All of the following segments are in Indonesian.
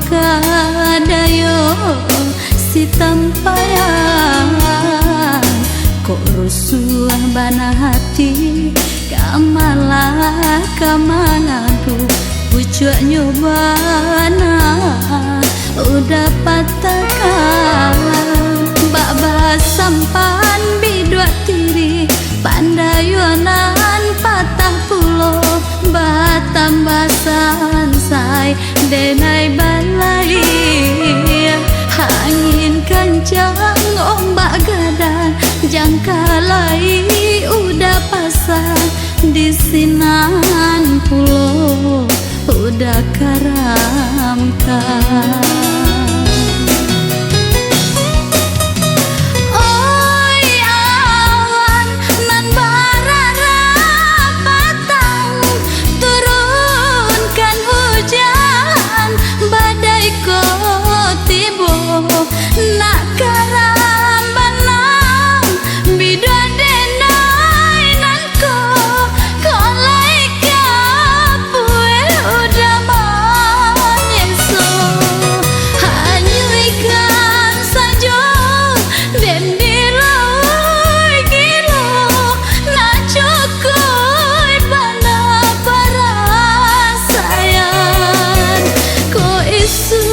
kadayo si tampayan kok rusuh bana hati kamalah kamangadu pucuk nyobana udah patahkan bak sampan bidua tiri pandayonan patah pulo batam basan say denai balai angin kencang ombak gadang jangkalai udah pasang di sinan pulo udah karamkan. Nak karam banam bidua denai nanko kolai kapue udah manyeso hanyuikan saja den diloi gilo nak cukup bana para sayang ko isu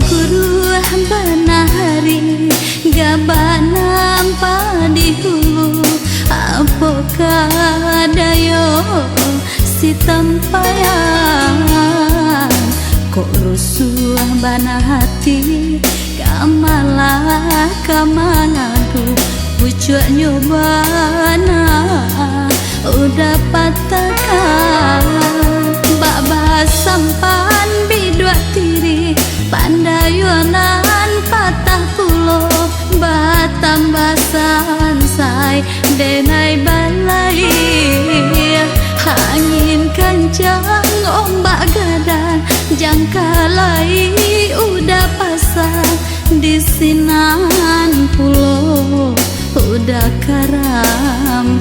guru bana hari gabana di hulu apakah dayo si tampayan kok rusuh bana hati kamalah kamangadu pucuk nyobana udah patahkan bak sampan bidua tiri pandayonan patah pulo batam basan say denai balai angin kencang ombak gadang jangkalai udah pasang di sinan pulo udah karamkan.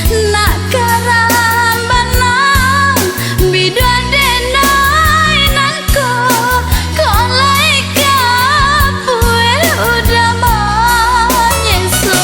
Nak karam banam bidua denai nanko kolai kapue udah manyeso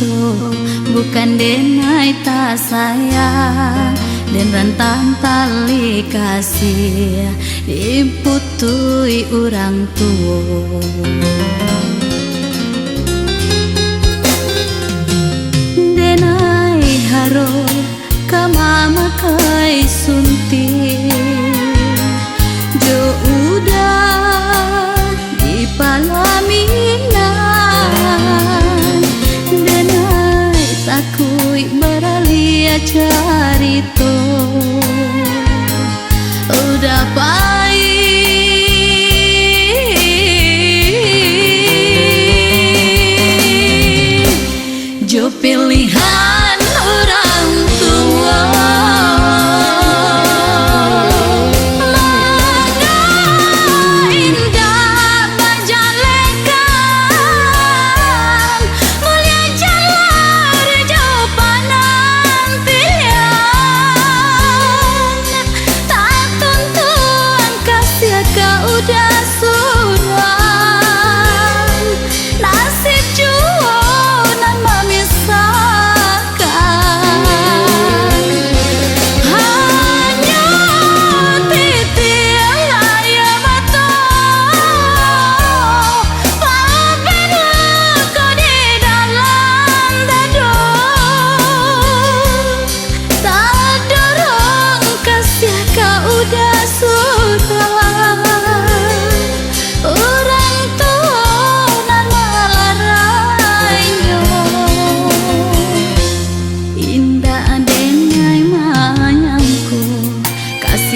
cinta, bukan denai tak sayang, dan rantang tali kasih diputui orang tua. Denai haro kamama kai sunti, jo udah di palaminan. Denai takui beralia carito, udah pahit jo pilihan orang tua.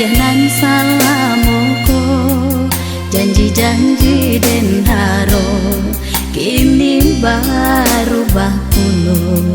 Nan salamoko, janji-janji den haro, kini barubah pulo.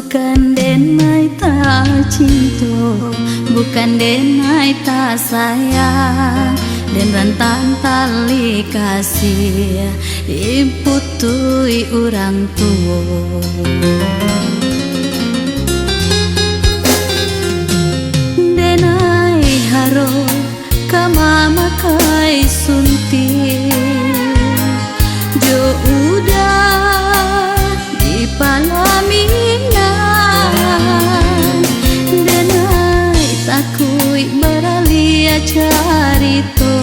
Bukan denai tak cinta, bukan denai tak sayang, dan rantang tali kasih diputui orang tua. Denai haro kamama kai sunti, jo udah di palaminan. Denai takui beralia carito,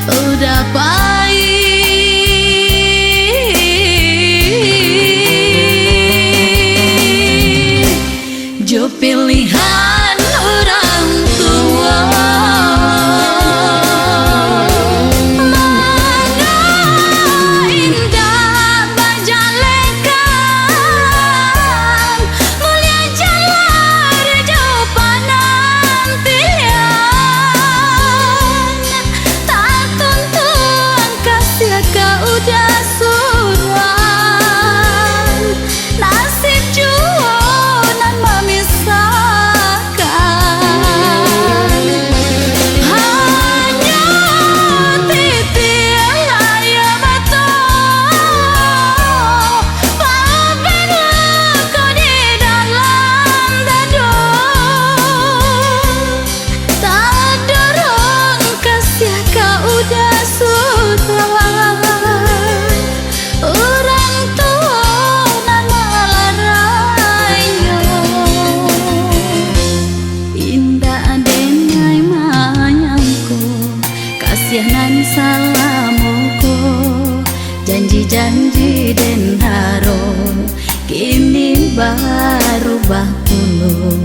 udah pahit jo pilihan orang tua. Nan salamoko, janji-janji den haro, kini barubah pulo.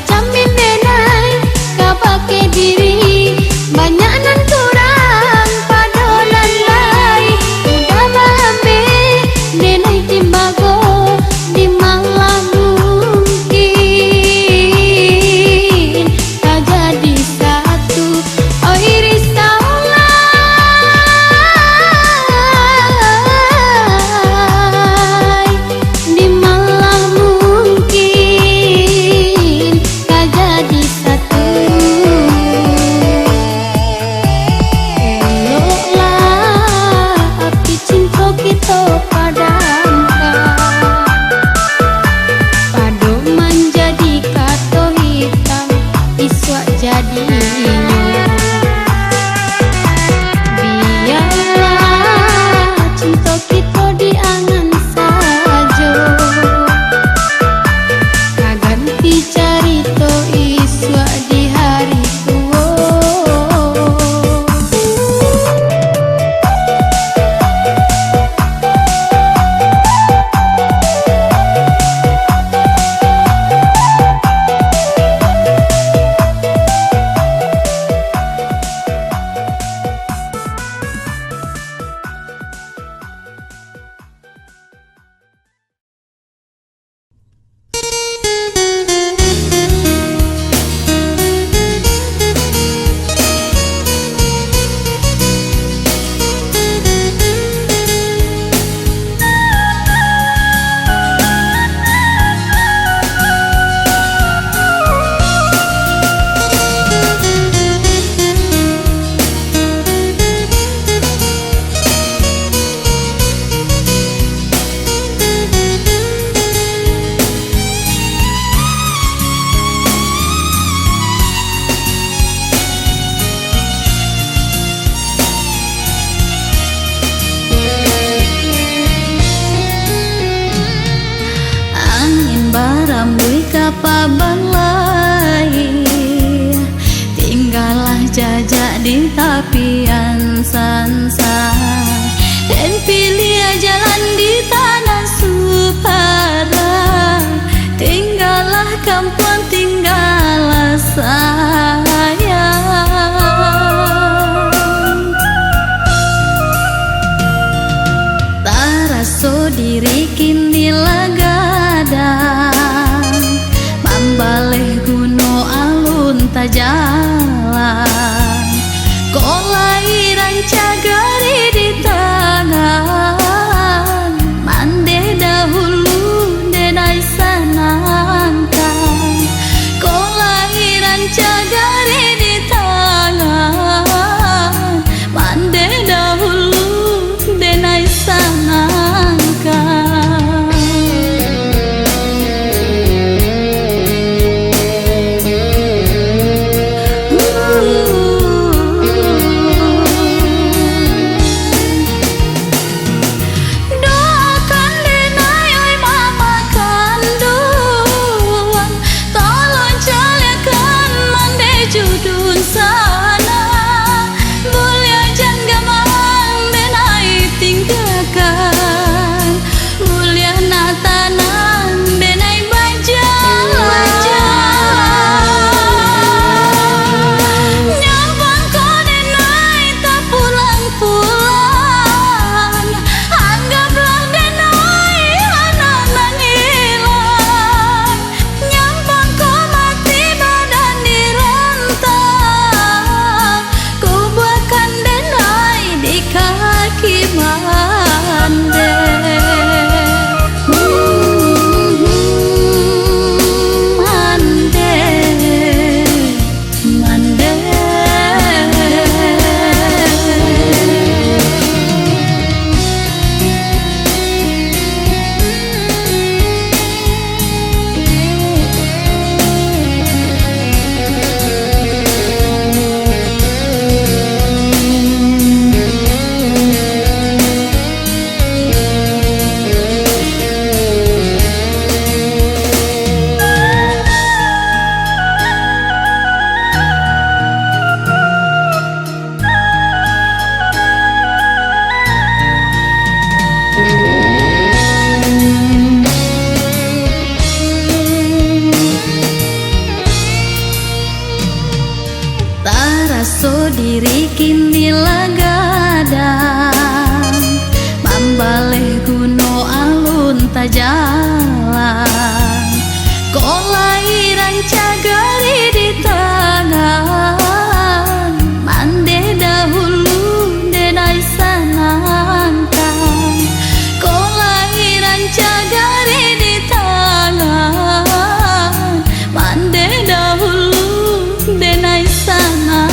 camin denai kabake diri banyak nan kurang padonan lai udah mahambe denai timbago di malah mungkin tak jadi satu oh iris taulai di malah mungkin tak jadi satu eloklah api cinta kita padamkan pado menjadi kato hitam iswak jadinya biarlah cinta kita diangan saja kaganti carito iswak di hari tua. Angin barambui kapabalai tinggallah jajak di tapian sansan dan pilih jalan di tanah Supara tinggallah kampung tinggallah sayang taraso diri kini lagadang mambaleh guno alun tajalan kolai rancagari di tangan mande dahulu denai sanangkan kolai rancagari di tangan mande dahulu denai sanangkan. Doakan denai oi mama kandung tolong caliakan mande judun sana mulia janggamang denai tinggalkan mulia natanan denai bajalan nyambang ko denai tak pulang-pulang anggaplah denai anak nangilang nyambang ko mati badan di rantai aso diri kini lagadang mambaleh guno alun tajalan kolairan cagari di tangan mande dahulu denai sanangkan kolairan cagari di tangan mande dahulu denai sanangkan.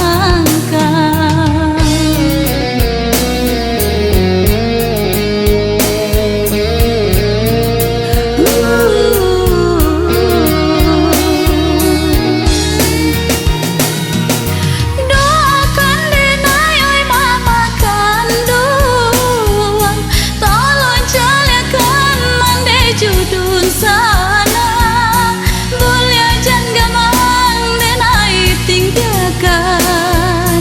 Doakan denai oi mama kandung, tolong caliakan mande judun sana, mulia jan gamang denai tinggalkan,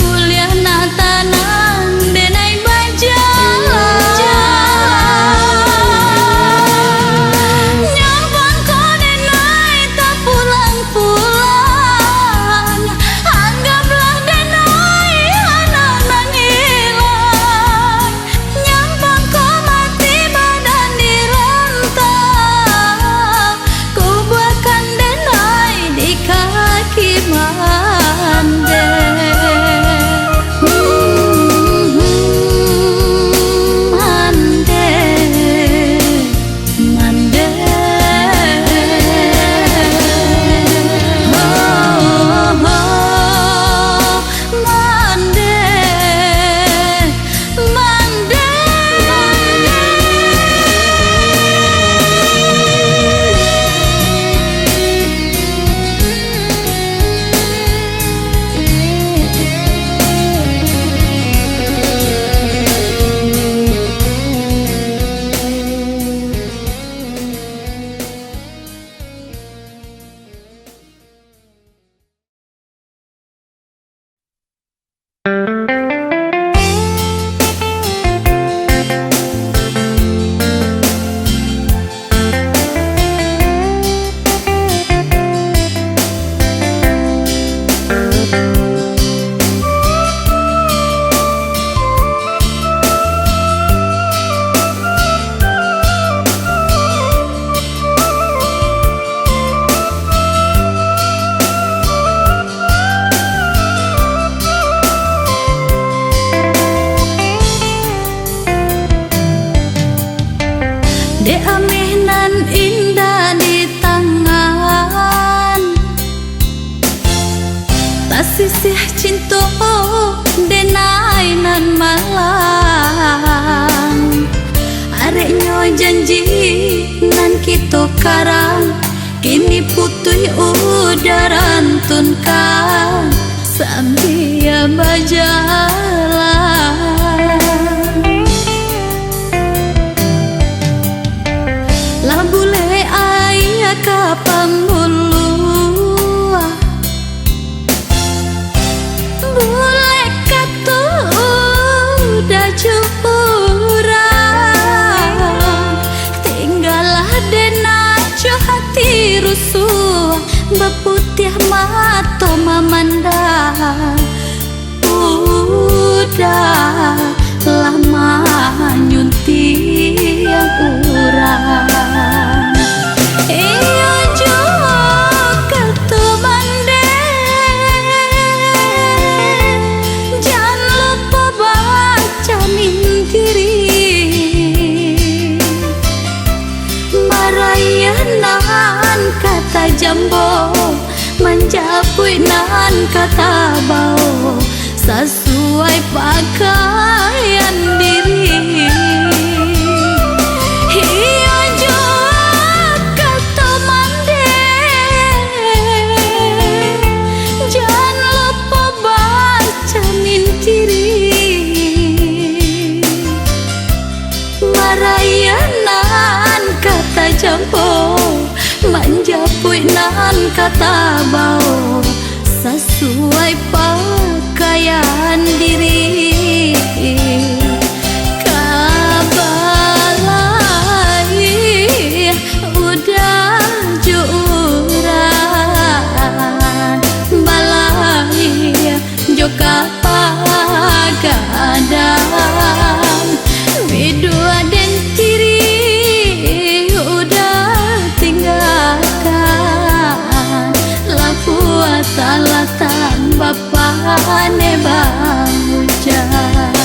mulia natanang denai bajalan. Nyambang ko denai tak pulang-pulang, anggaplah denai hananan hilang. Nyambang ko mati badan di rantau, ku buatkan denai di kaki mande. Mande, mande, oh, oh, mande, mande. De ameh nan indah di tangan, tak sisih cinta denai nan malang. Arek nyo janji nan kita karang, kini putih udaran tunkan sambil berjalan. Lah bule ayah kapan mulu, bule katu udah curang, tinggallah denai co hati rusuh, beputih mata memandang. Udah lama nyunting urang, iyo juga tu mande, jangan lupa baca mintiri, marayanan kata jambo, menjapui nan kata bau, sesuai pakaian diri. Iya juga tu mande, jangan lupa baca mintiri, marayanan kata jambo, menjapui nan kata bau, sesuai pakaian diri. Kabalai udah juran, balai talatan bapane bang hujan.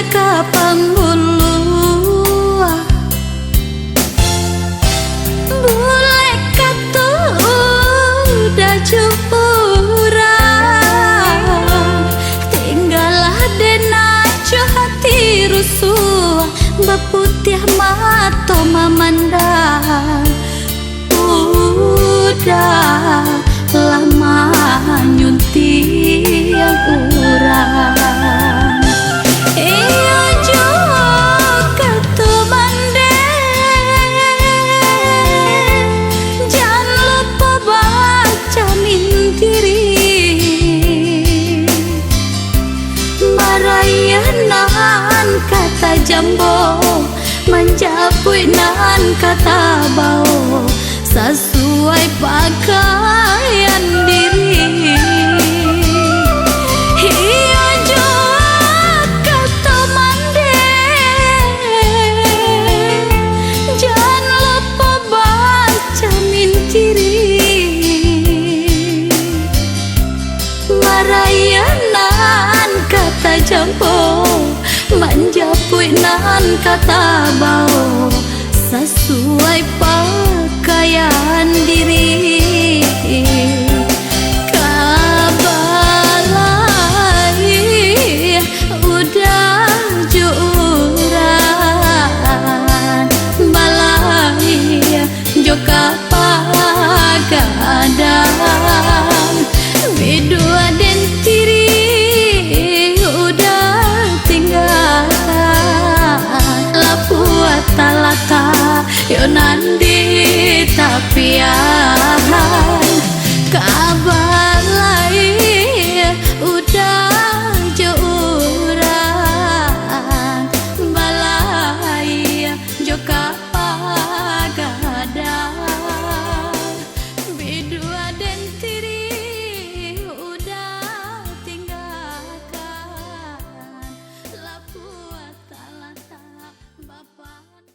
Kapang bulu bule katu udah curang, tinggalah dena hati rusuh beputih mato mamandang. Udah lama nyunting urang. Iya juga tuh mande, jangan lupa baca mintiri. Marayanan kata jambo, menjapui nan kata bau, sesuai pakaian diri. Marayanan kata jambo, menjapui nan kata bau, sesuai pakaian diri. Kabalai udah juran, balai joka pagadang. Bidua den tiri udah tinggalkan, lapua talata yo nandi tapian. Kabalai udah juran, balai joka pagadang. Bidua den tiri udah tinggalkan, lapua talata bapane.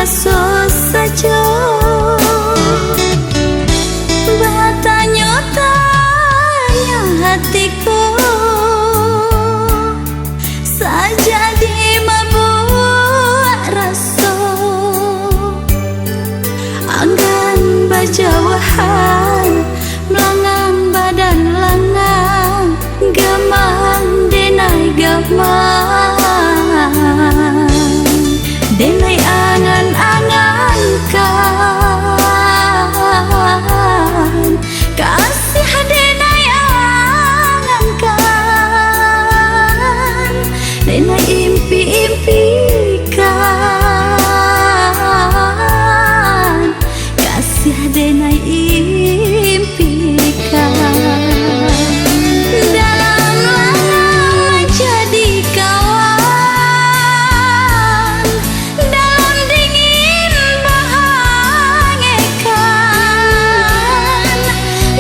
kaso saja bertanya-tanya hatiku saja di membuat rasa anggan bajauhan melangan badan langang gamang denai gamang denai angan-angan kan kasih denai angan kan denai impi-impikan kasih denai impikan dalam lanang menjadi kawan dalam dingin bahagiakan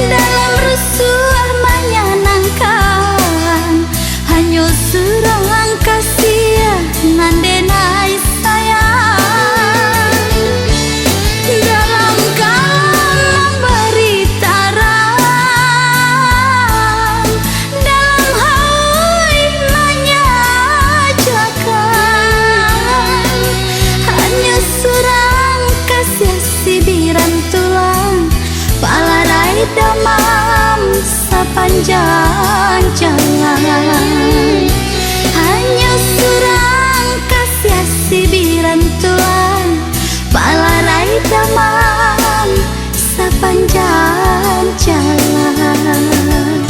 dalam rusuh menyenangkan hanya seorang kasih denai sayang dalam kalam memberi tarang dalam haui menyajakan hanya seorang kasih sibiran tulang palarai damam sepanjang jalan hanya seorang kasih sibiran tulang palarai damam sepanjang jalan.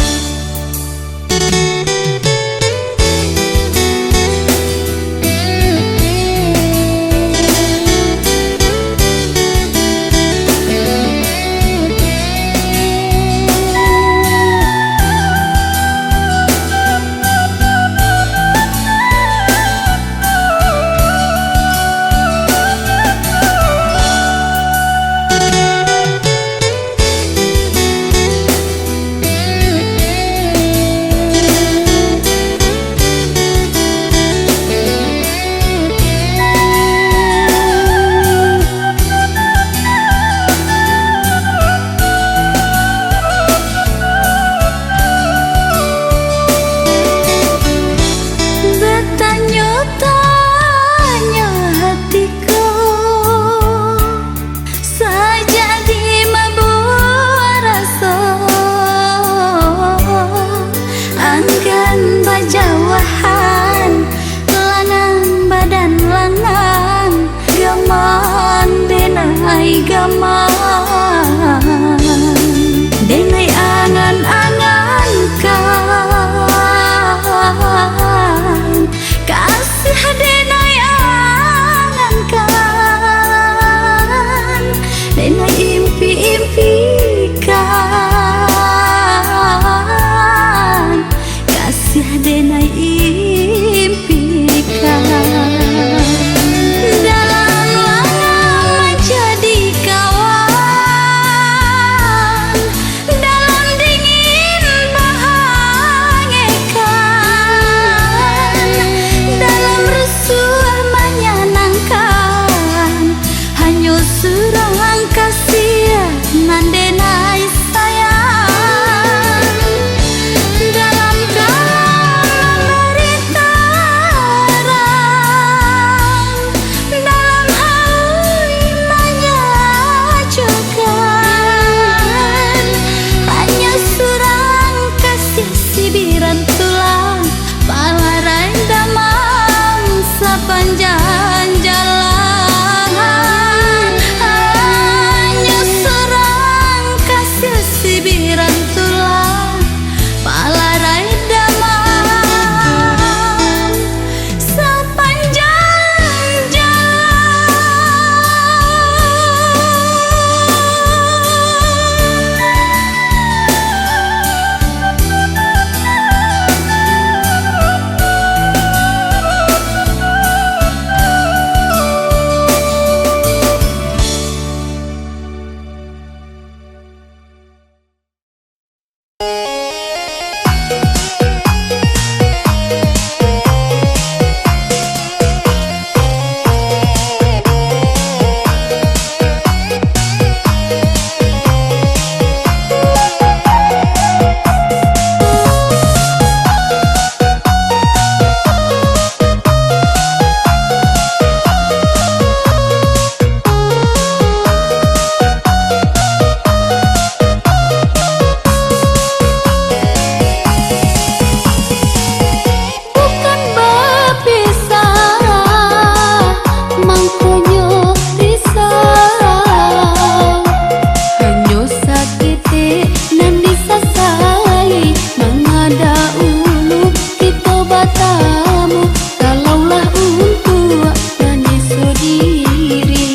nan disasai mengada ulu kita batamu kalaulah untuk menyusul diri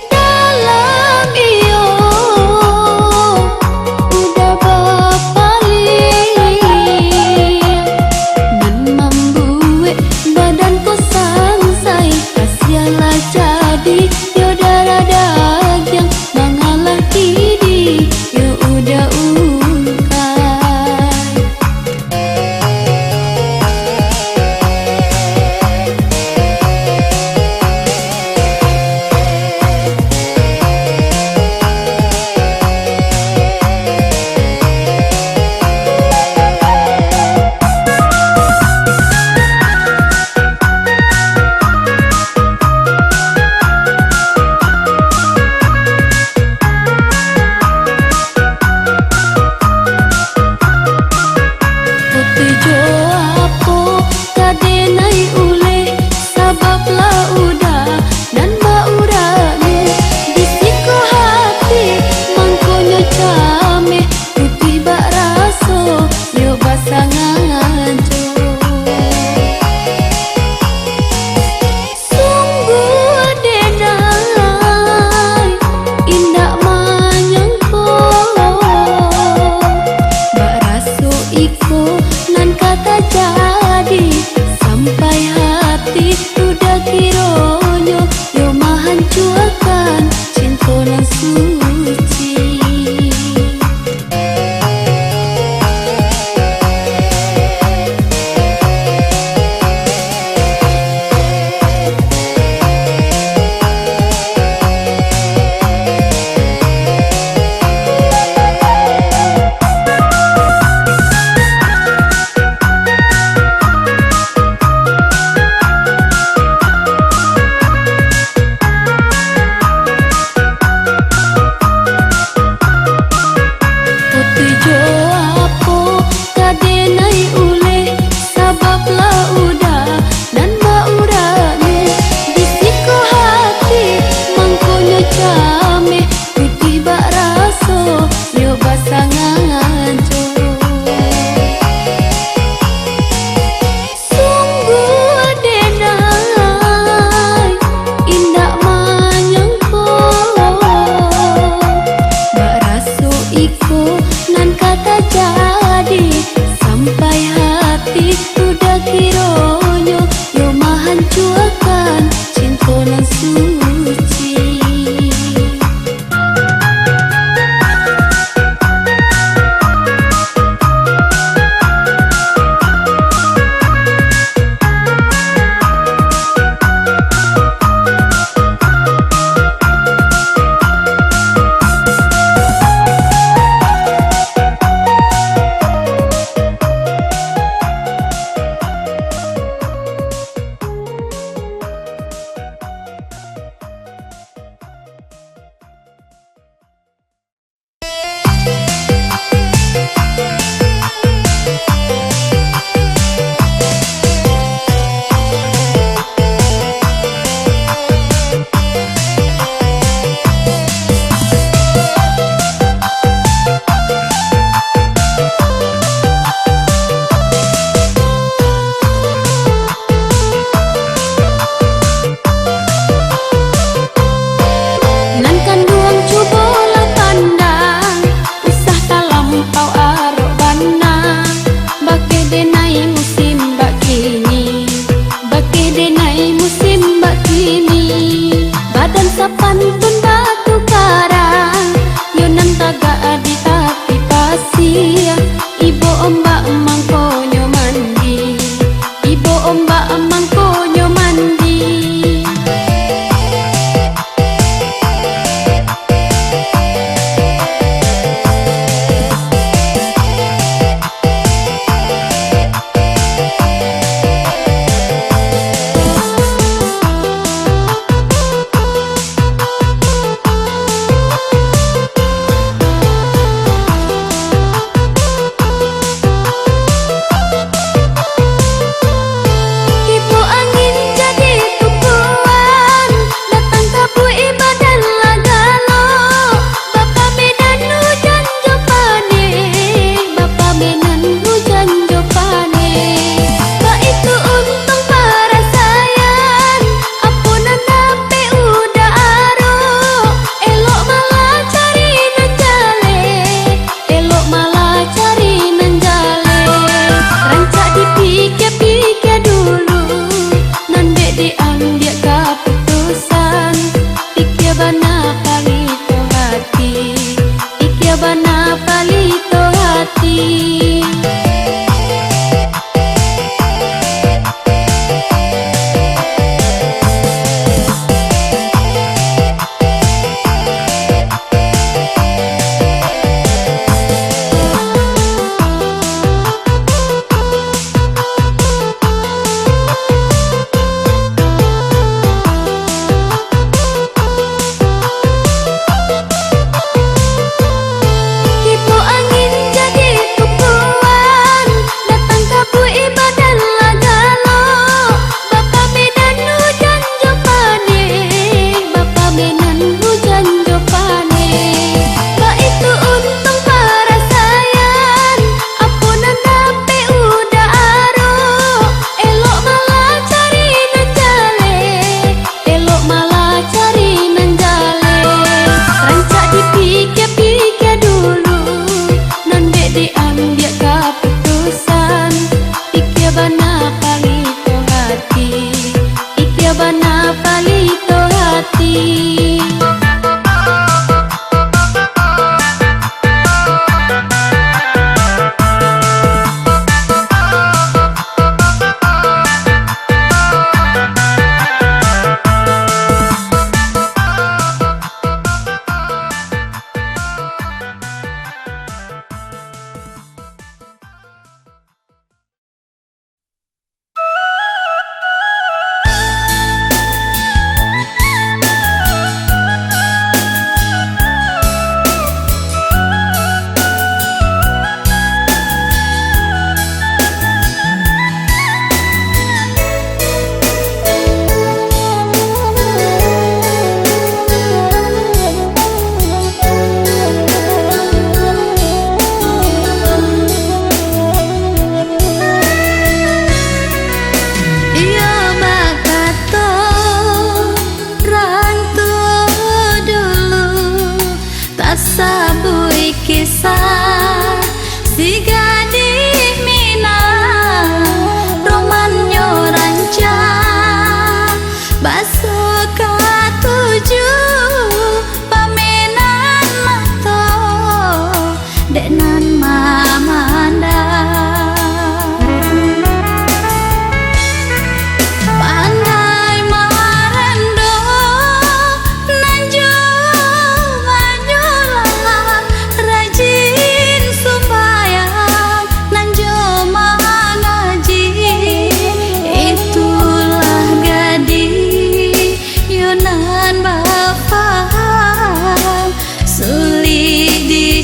dalam iyo udah bapalik nan membuat badanku sangsai kasihanlah jadi yo darah daging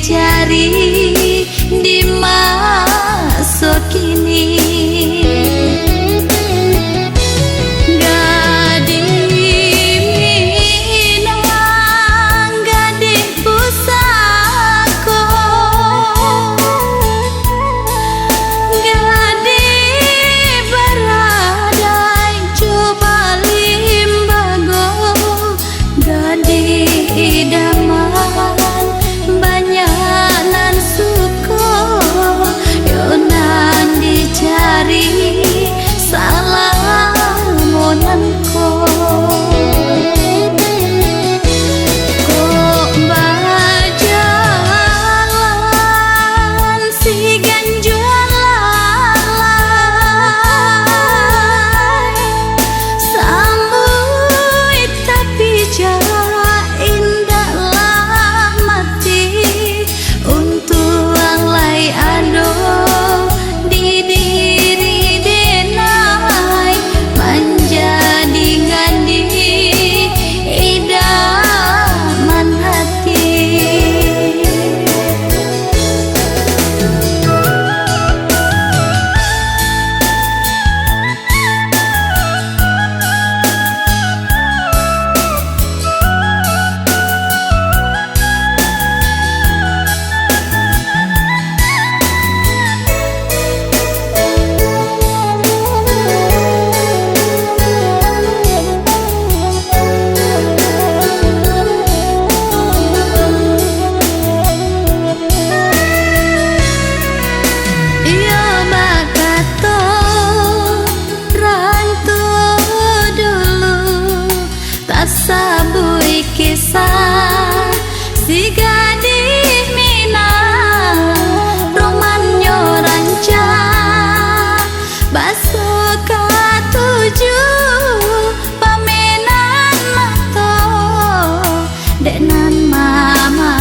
dicari di masa kini. Sabui kisah si gadis Minang romanyo rancang basuh katujuh pamenan mato denan mama